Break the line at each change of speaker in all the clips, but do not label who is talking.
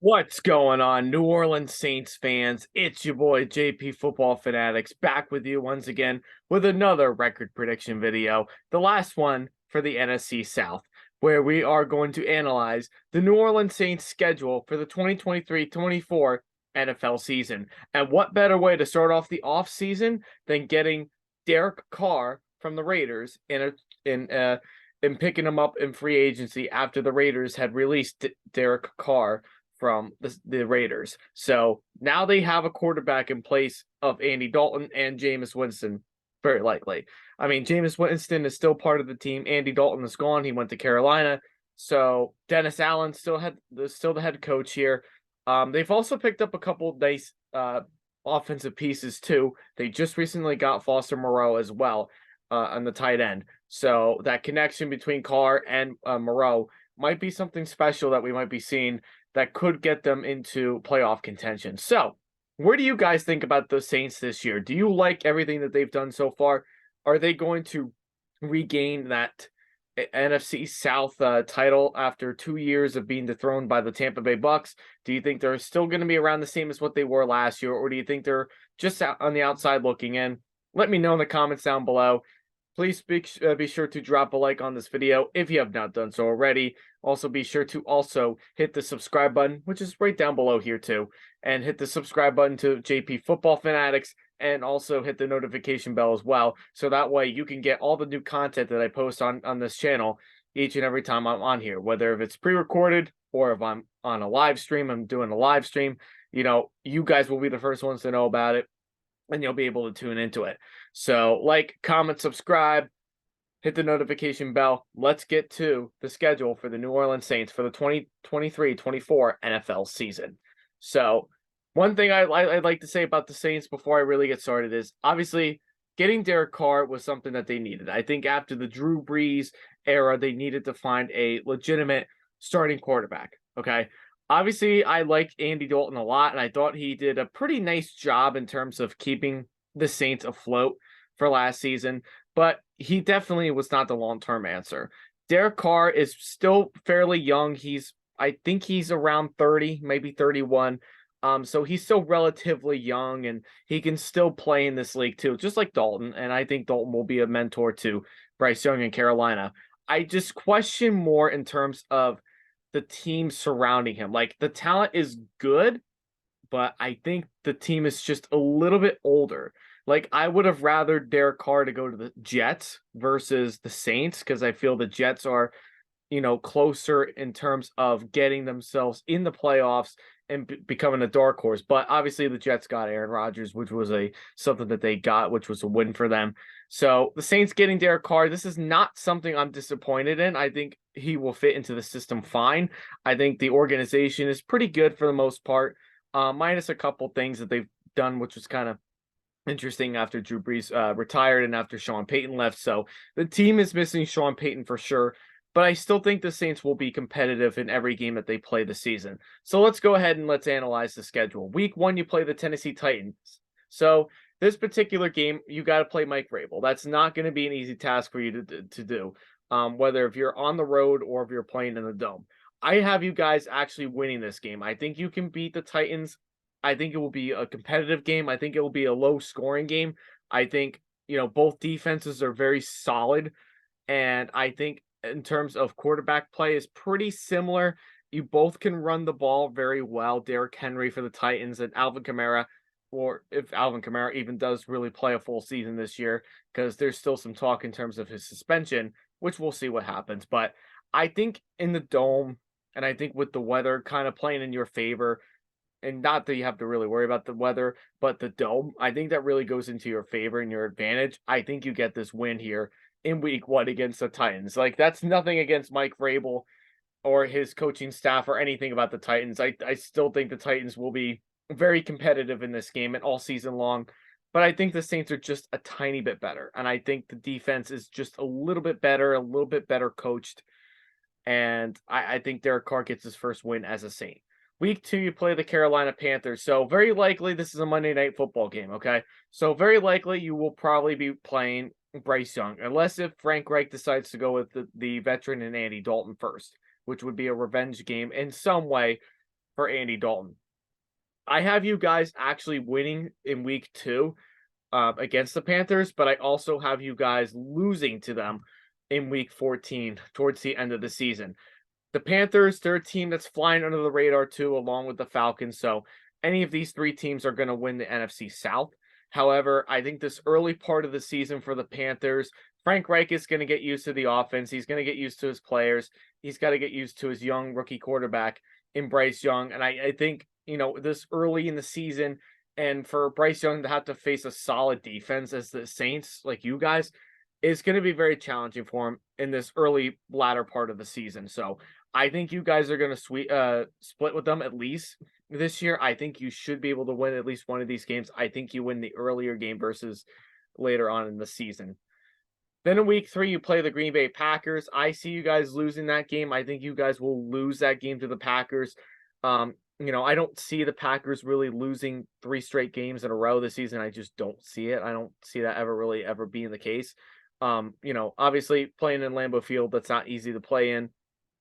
What's going on, New Orleans Saints fans? It's your boy JP Football Fanatics back with you once again with another record prediction video, the last one for the NFC South, where we are going to analyze the New Orleans Saints schedule for the 2023-24 NFL season. And what better way to start off the offseason than getting Derek Carr from the Raiders in picking him up in free agency after the Raiders had released Derek Carr from the Raiders. So now they have a quarterback in place of Andy Dalton and Jameis Winston, very likely. I mean, Jameis Winston is still part of the team. Andy Dalton is gone. He went to Carolina. So Dennis Allen still the head coach here. They've also picked up a couple of nice offensive pieces too. They just recently got Foster Moreau as well on the tight end. So that connection between Carr and Moreau might be something special that we might be seeing that could get them into playoff contention. So, where do you guys think about the Saints this year? Do you like everything that they've done so far? Are they going to regain that NFC South title after 2 years of being dethroned by the Tampa Bay Bucks? Do you think they're still going to be around the same as what they were last year, or do you think they're just on the outside looking in? Let me know in the comments down below. Please be sure to drop a like on this video if you have not done so already. Also, be sure to hit the subscribe button, which is right down below here too, and hit the subscribe button to JP Football Fanatics, and also hit the notification bell as well, so that way you can get all the new content that I post on this channel each and every time I'm on here, whether if it's pre-recorded or if I'm on a live stream, I'm doing a live stream. You guys will be the first ones to know about it, and you'll be able to tune into it. So like, comment, subscribe, hit the notification bell. Let's get to the schedule for the New Orleans Saints for the 2023-24 NFL season. So one thing I'd like to say about the Saints before I really get started is, obviously, getting Derek Carr was something that they needed. I think after the Drew Brees era, they needed to find a legitimate starting quarterback, okay? Obviously, I like Andy Dalton a lot, and I thought he did a pretty nice job in terms of keeping the Saints afloat for last season, but he definitely was not the long-term answer. Derek Carr is still fairly young. I think he's around 30, maybe 31. So he's still relatively young, and he can still play in this league too, just like Dalton. And I think Dalton will be a mentor to Bryce Young in Carolina. I just question more in terms of the team surrounding him. Like, the talent is good, but I think the team is just a little bit older. Like, I would have rather Derek Carr to go to the Jets versus the Saints, because I feel the Jets are, closer in terms of getting themselves in the playoffs and becoming a dark horse. But obviously the Jets got Aaron Rodgers, which was something that they got, which was a win for them. So the Saints getting Derek Carr, this is not something I'm disappointed in. I think he will fit into the system fine. I think the organization is pretty good for the most part, minus a couple things that they've done, which was kind of interesting after Drew Brees retired and after Sean Payton left. So the team is missing Sean Payton for sure, but I still think the Saints will be competitive in every game that they play this season. So let's go ahead and let's analyze the schedule. Week 1, you play the Tennessee Titans. So this particular game, you got to play Mike Vrabel. That's not going to be an easy task for you to do, whether if you're on the road or if you're playing in the Dome. I have you guys actually winning this game. I think you can beat the Titans. I think it will be a competitive game. I think it will be a low scoring game. I think, both defenses are very solid. And I think in terms of quarterback play is pretty similar. You both can run the ball very well. Derrick Henry for the Titans and Alvin Kamara, or if Alvin Kamara even does really play a full season this year, because there's still some talk in terms of his suspension, which we'll see what happens. But I think in the Dome, and I think with the weather kind of playing in your favor, and not that you have to really worry about the weather, but the Dome, I think that really goes into your favor and your advantage. I think you get this win here in week 1 against the Titans. Like, that's nothing against Mike Vrabel or his coaching staff or anything about the Titans. I still think the Titans will be very competitive in this game and all season long. But I think the Saints are just a tiny bit better. And I think the defense is just a little bit better coached. And I think Derek Carr gets his first win as a Saint. Week 2, you play the Carolina Panthers. So very likely this is a Monday Night Football game, okay? So very likely you will probably be playing Bryce Young, unless if Frank Reich decides to go with the veteran and Andy Dalton first, which would be a revenge game in some way for Andy Dalton. I have you guys actually winning in week 2 against the Panthers, but I also have you guys losing to them in week 14 towards the end of the season. The Panthers, they're a team that's flying under the radar too, along with the Falcons. So any of these 3 teams are going to win the NFC South. However, I think this early part of the season for the Panthers, Frank Reich is going to get used to the offense. He's going to get used to his players. He's got to get used to his young rookie quarterback in Bryce Young. And I think, this early in the season, and for Bryce Young to have to face a solid defense as the Saints, like you guys, is going to be very challenging for him in this early latter part of the season. So I think you guys are going to split with them at least this year. I think you should be able to win at least one of these games. I think you win the earlier game versus later on in the season. Then in week 3, you play the Green Bay Packers. I see you guys losing that game. I think you guys will lose that game to the Packers. I don't see the Packers really losing 3 straight games in a row this season. I just don't see it. I don't see that ever being the case. Obviously playing in Lambeau Field, that's not easy to play in.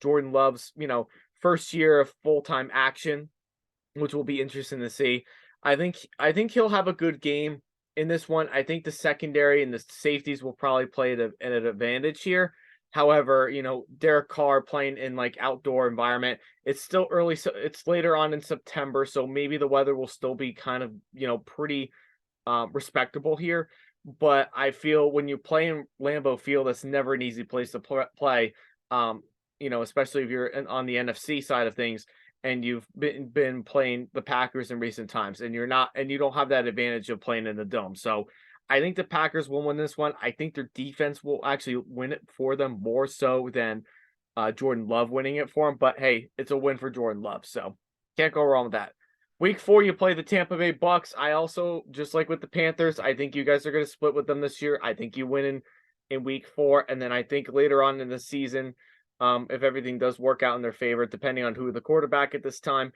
Jordan Love's, first year of full-time action, which will be interesting to see. I think he'll have a good game in this one. I think the secondary and the safeties will probably play an advantage here. However, Derek Carr playing in like outdoor environment, it's still early, so it's later on in September, so maybe the weather will still be kind of, pretty respectable here. But I feel when you play in Lambeau Field, that's never an easy place to play. Especially if you're on the NFC side of things and you've been playing the Packers in recent times, and you don't have that advantage of playing in the dome. So I think the Packers will win this one. I think their defense will actually win it for them more so than Jordan Love winning it for him. But hey, it's a win for Jordan Love, so can't go wrong with that. Week 4, you play the Tampa Bay Bucks. I also, just like with the Panthers, I think you guys are going to split with them this year. I think you win in week 4, and then I think later on in the season, if everything does work out in their favor, depending on who the quarterback at this time,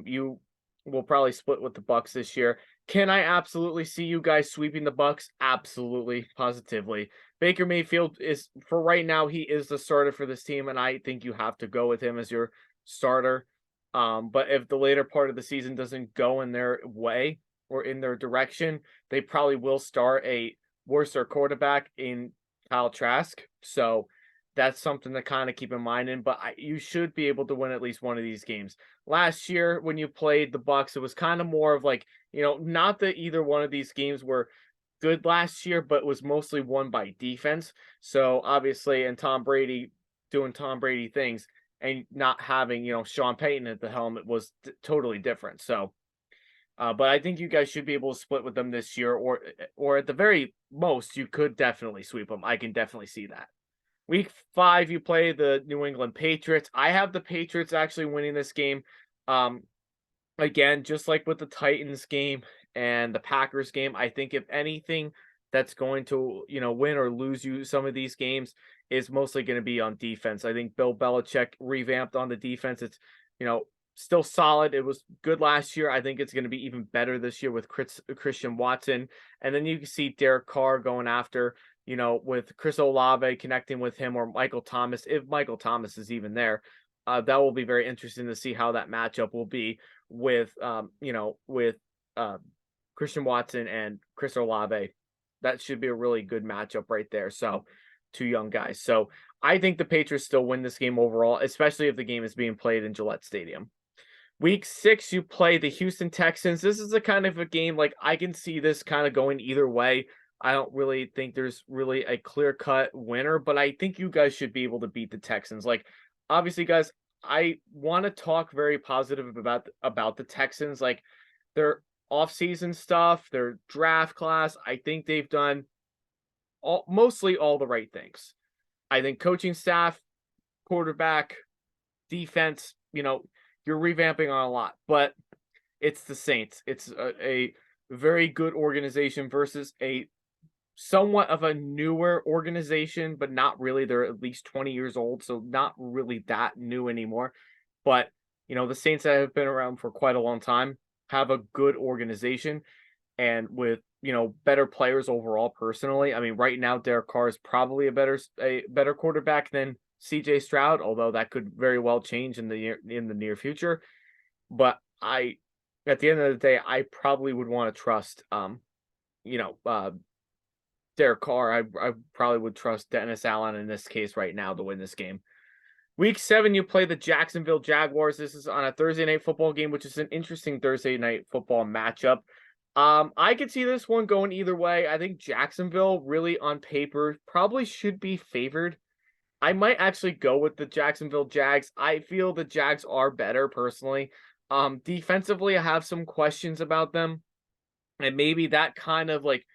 you will probably split with the Bucks this year. Can I absolutely see you guys sweeping the Bucks? Absolutely, positively. Baker Mayfield is, for right now, he is the starter for this team, and I think you have to go with him as your starter. But if the later part of the season doesn't go in their way or in their direction, they probably will start a worse quarterback in Kyle Trask. So that's something to kind of keep in mind. But you should be able to win at least one of these games. Last year, when you played the Bucks, it was kind of more of like, not that either one of these games were good last year, but was mostly won by defense. So obviously, and Tom Brady doing Tom Brady things, and not having, Sean Payton at the helm, it was totally different. So, but I think you guys should be able to split with them this year, or at the very most, you could definitely sweep them. I can definitely see that. Week 5, you play the New England Patriots. I have the Patriots actually winning this game. Again, just like with the Titans game and the Packers game, I think if anything that's going to, win or lose you some of these games is mostly going to be on defense. I think Bill Belichick revamped on the defense. It's, still solid. It was good last year. I think it's going to be even better this year with Christian Watson. And then you can see Derek Carr going after, with Chris Olave connecting with him, or Michael Thomas, if Michael Thomas is even there. That will be very interesting to see how that matchup will be with, Christian Watson and Chris Olave. That should be a really good matchup right there. So, 2 young guys. So, I think the Patriots still win this game overall, especially if the game is being played in Gillette Stadium. Week 6, you play the Houston Texans. This is a kind of a game, like, I can see this kind of going either way. I don't really think there's really a clear-cut winner, but I think you guys should be able to beat the Texans. Like, obviously, guys, I want to talk very positive about the Texans. Like, their offseason stuff, their draft class, I think they've done mostly all the right things. I think coaching staff, quarterback, defense, you're revamping on a lot, but it's the Saints. It's a very good organization versus a somewhat of a newer organization, but not really. They're at least 20 years old, so not really that new anymore. But, the Saints that have been around for quite a long time have a good organization, and with, better players overall personally. I mean, right now, Derek Carr is probably a better quarterback than CJ Stroud, although that could very well change in the near future. But at the end of the day, I probably would want to trust, you know, Derek Carr. I probably would trust Dennis Allen in this case right now to win this game. Week 7, you play the Jacksonville Jaguars. This is on a Thursday night football game, which is an interesting Thursday night football matchup. I could see this one going either way. I think Jacksonville, really on paper, probably should be favored. I might actually go with the Jacksonville Jags. I feel the Jags are better personally. Defensively, I have some questions about them, and maybe that kind of like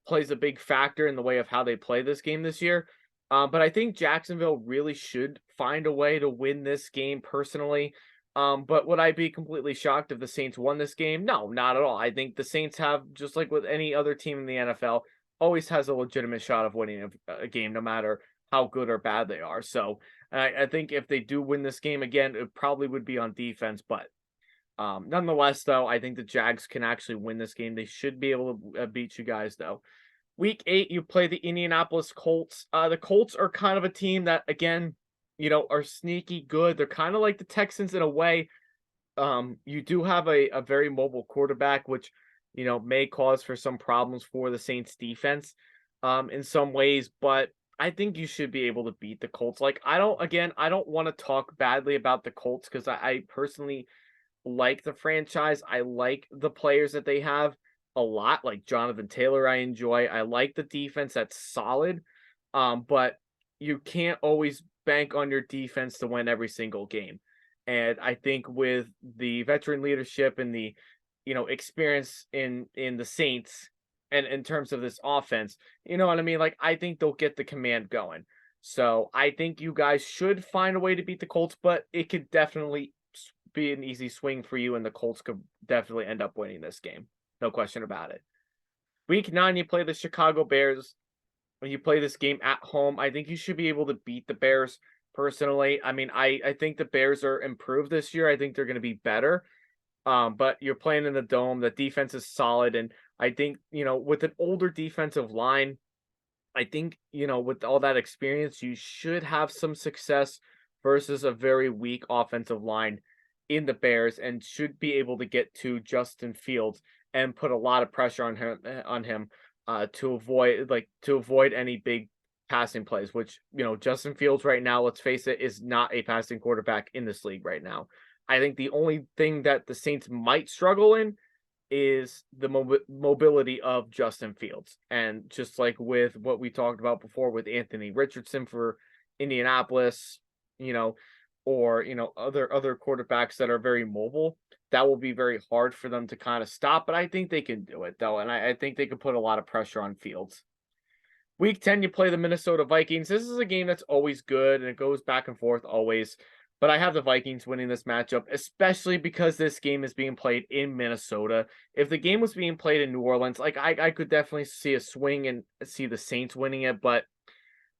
plays a big factor in the way of how they play this game this year. But I think Jacksonville really should find a way to win this game personally. But would I be completely shocked if the Saints won this game? No, not at all. I think the Saints have, just like with any other team in the NFL, always has a legitimate shot of winning a game, no matter how good or bad they are. So I think if they do win this game again, it probably would be on defense. But nonetheless, though, I think the Jags can actually win this game. They should be able to beat you guys, though. Week 8, you play the Indianapolis Colts. The Colts are kind of a team that, again, are sneaky good. They're kind of like the Texans in a way. You do have a very mobile quarterback, which, may cause for some problems for the Saints defense, in some ways, but I think you should be able to beat the Colts. Like, I don't want to talk badly about the Colts because I personally like the franchise. I like the players that they have a lot, like Jonathan Taylor. I enjoy. I like the defense that's solid. But you can't always bank on your defense to win every single game. And I think with the veteran leadership and the experience in the Saints and in terms of this offense, you know what I mean? Like, I think they'll get the command going. So I think you guys should find a way to beat the Colts, but it could definitely be an easy swing for you, and the Colts could definitely end up winning this game. No question about it. Week 9, you play the Chicago Bears. When you play this game at home, I think you should be able to beat the Bears personally. I mean, I think the Bears are improved this year. I think they're going to be better. But you're playing in the dome. The defense is solid. And I think, with an older defensive line, I think, with all that experience, you should have some success versus a very weak offensive line in the Bears, and should be able to get to Justin Fields and put a lot of pressure on him to avoid any big passing plays, which, Justin Fields right now, let's face it, is not a passing quarterback in this league right now. I think the only thing that the Saints might struggle in is the mobility of Justin Fields. And just like with what we talked about before with Anthony Richardson for Indianapolis, or other quarterbacks that are very mobile, that will be very hard for them to kind of stop. But I think they can do it, though, and I think they can put a lot of pressure on Fields. Week 10, you play the Minnesota Vikings. This is a game that's always good, and it goes back and forth always. But I have the Vikings winning this matchup, especially because this game is being played in Minnesota. If the game was being played in New Orleans, like I could definitely see a swing and see the Saints winning it. But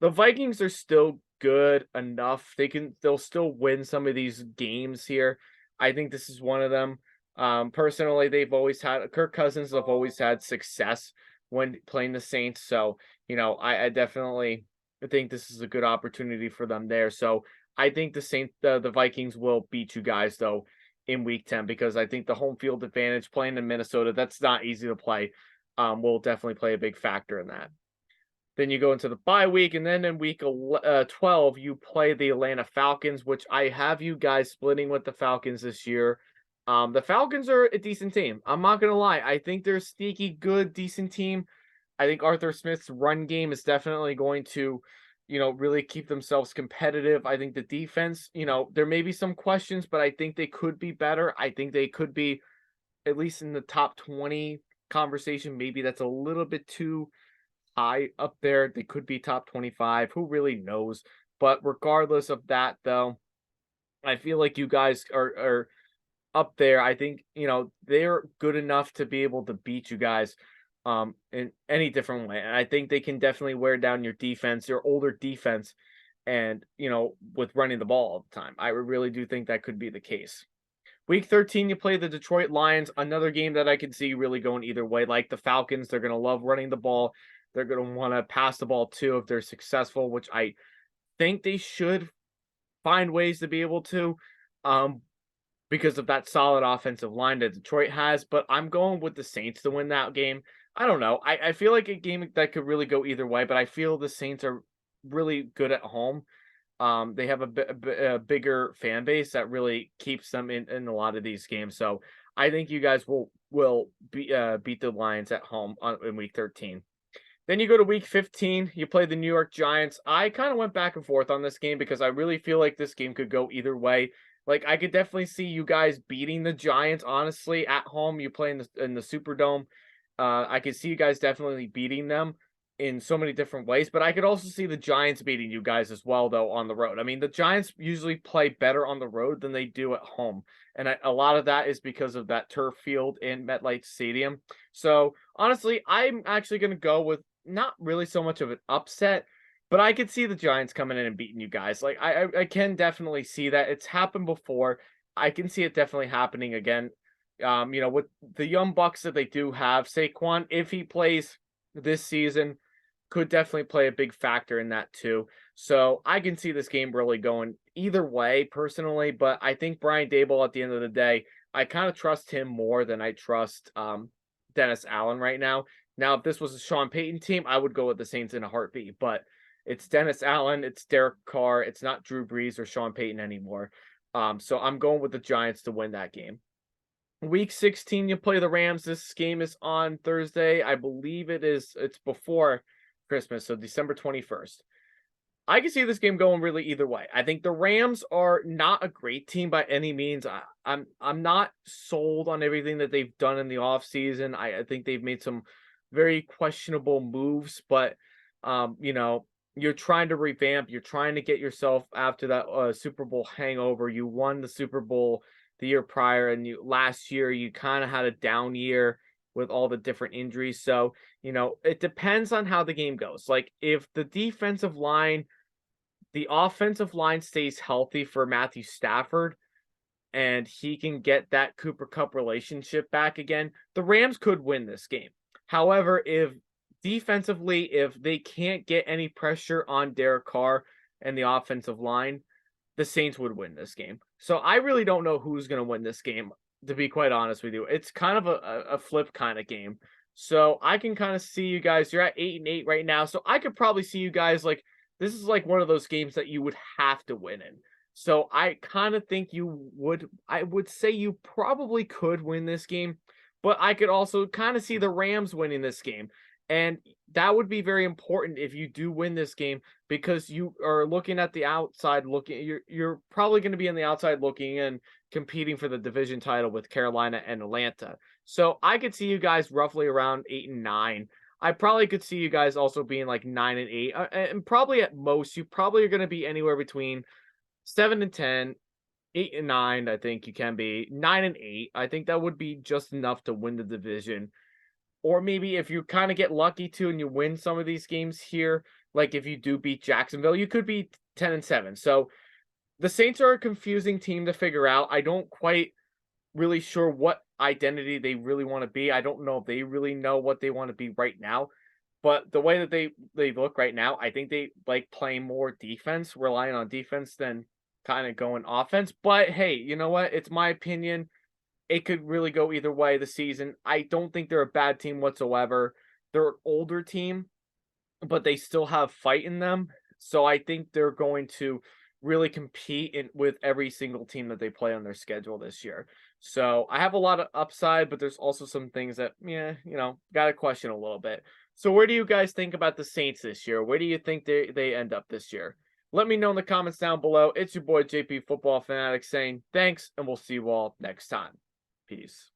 the Vikings are still good enough. They'll still win some of these games here. I think this is one of them. Personally, they've always had Kirk Cousins have always had success when playing the Saints. So, I definitely think this is a good opportunity for them there. So I think the Vikings will beat you guys though in week 10, because I think the home field advantage playing in Minnesota, that's not easy to play, will definitely play a big factor in that. Then you go into the bye week, and then in week 12, you play the Atlanta Falcons, which I have you guys splitting with the Falcons this year. The Falcons are a decent team. I'm not going to lie. I think they're a sneaky, good, decent team. I think Arthur Smith's run game is definitely going to, really keep themselves competitive. I think the defense, there may be some questions, but I think they could be better. I think they could be at least in the top 20 conversation. Maybe that's a little bit too high up there. They could be top 25. Who really knows? But regardless of that, though, I feel like you guys are up there. I think, they're good enough to be able to beat you guys in any different way. And I think they can definitely wear down your defense, your older defense, and, with running the ball all the time. I really do think that could be the case. Week 13, you play the Detroit Lions, another game that I can see really going either way. Like the Falcons, they're going to love running the ball. They're going to want to pass the ball too if they're successful, which I think they should find ways to be able to. because of that solid offensive line that Detroit has, but I'm going with the Saints to win that game. I don't know. I feel like a game that could really go either way, but I feel the Saints are really good at home. They have a bigger fan base that really keeps them in a lot of these games. So I think you guys will beat the Lions at home in week 13. Then you go to week 15, you play the New York Giants. I kind of went back and forth on this game because I really feel like this game could go either way. Like I could definitely see you guys beating the Giants, honestly, at home. You play in the Superdome. I could see you guys definitely beating them in so many different ways, but I could also see the Giants beating you guys as well, though, on the road. I mean, the Giants usually play better on the road than they do at home. And a lot of that is because of that turf field in MetLife Stadium. So honestly, I'm actually going to go with not really so much of an upset, but I could see the Giants coming in and beating you guys. Like I can definitely see that. It's happened before. I can see it definitely happening again. With the young bucks that they do have, Saquon, if he plays this season, could definitely play a big factor in that too. So I can see this game really going either way personally, but I think Brian Dable at the end of the day, I kind of trust him more than I trust Dennis Allen right now. Now, if this was a Sean Payton team, I would go with the Saints in a heartbeat, but it's Dennis Allen, it's Derek Carr, it's not Drew Brees or Sean Payton anymore. So I'm going with the Giants to win that game. Week 16, you play the Rams. This game is on Thursday. I believe it's before Christmas, so December 21st. I can see this game going really either way. I think the Rams are not a great team by any means. I'm not sold on everything that they've done in the offseason. I think they've made some very questionable moves, but you're trying to revamp, you're trying to get yourself after that Super Bowl hangover. You won the Super Bowl the year prior, and last year you kind of had a down year with all the different injuries. So, it depends on how the game goes. Like if the offensive line stays healthy for Matthew Stafford and he can get that Cooper Cup relationship back again, the Rams could win this game. However, if defensively, if they can't get any pressure on Derek Carr and the offensive line, the Saints would win this game. So I really don't know who's going to win this game, to be quite honest with you. It's kind of a flip kind of game. So I can kind of see you guys, you're at 8-8 right now. So I could probably see you guys like, this is like one of those games that you would have to win in. So I kind of think I would say you probably could win this game, but I could also kind of see the Rams winning this game. And that would be very important if you do win this game because you are looking at the outside looking, you're probably going to be on the outside looking and competing for the division title with Carolina and Atlanta. So I could see you guys roughly around 8-9. I probably could see you guys also being like 9-8, and probably at most you probably are going to be anywhere between 7-10, 8-9. I think you can be 9-8. I think that would be just enough to win the division. Or maybe if you kind of get lucky too and you win some of these games here, like if you do beat Jacksonville, you could be 10-7. So the Saints are a confusing team to figure out. I don't quite really sure what identity they really want to be. I don't know if they really know what they want to be right now. But the way that they look right now, I think they like playing more defense, relying on defense than kind of going offense. But hey, you know what? It's my opinion. It could really go either way this season. I don't think they're a bad team whatsoever. They're an older team, but they still have fight in them. So I think they're going to really compete with every single team that they play on their schedule this year. So I have a lot of upside, but there's also some things that, got to question a little bit. So where do you guys think about the Saints this year? Where do you think they end up this year? Let me know in the comments down below. It's your boy JP Football Fanatics saying thanks, and we'll see you all next time. Peace.